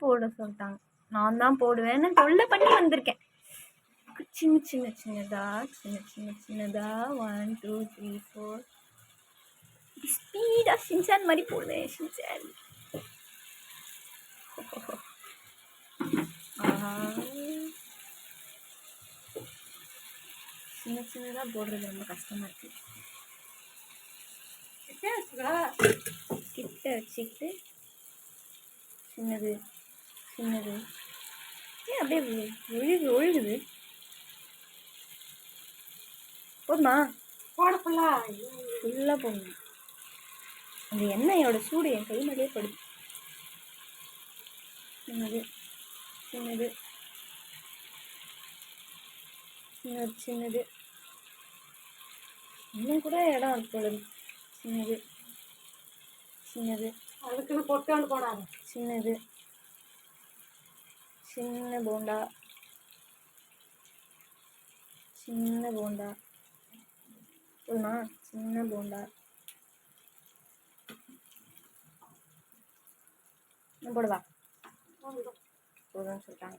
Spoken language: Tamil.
போட சொல்லிட்டாங்க. நான் தான் போடுவேன்னு தொல்லை பண்ணி வந்திருக்கேன். சின்ன சின்ன சின்னதா சின்ன சின்ன சின்னதா 1 2 3 4 ஸ்பீடா ஷின்சான் மாதிரி போடுவேன். ஷின்சான் சின்ன சின்னதாக போடுறது ரொம்ப கஷ்டமா இருக்கு. கிட்ட வச்சுக்கிட்டு சின்னது சின்னது ஏன் அப்படியே ஒழுகுது. போதுமா? போட ஃபுல்லாக போடணும். அந்த எண்ணெயோட சூடு என் கை மேலேயே படுது. சின்னது சின்னது சின்னது சின்னது இன்னும் கூட இடம் இருக்கு போல. சின்னது சின்னது அதுக்குன்னு பொட்டால் போடாது. சின்னது சின்ன போண்டா சின்ன போண்டா போதுமா? சின்ன போண்டா போடுவா போதும்னு சொல்லிட்டாங்க.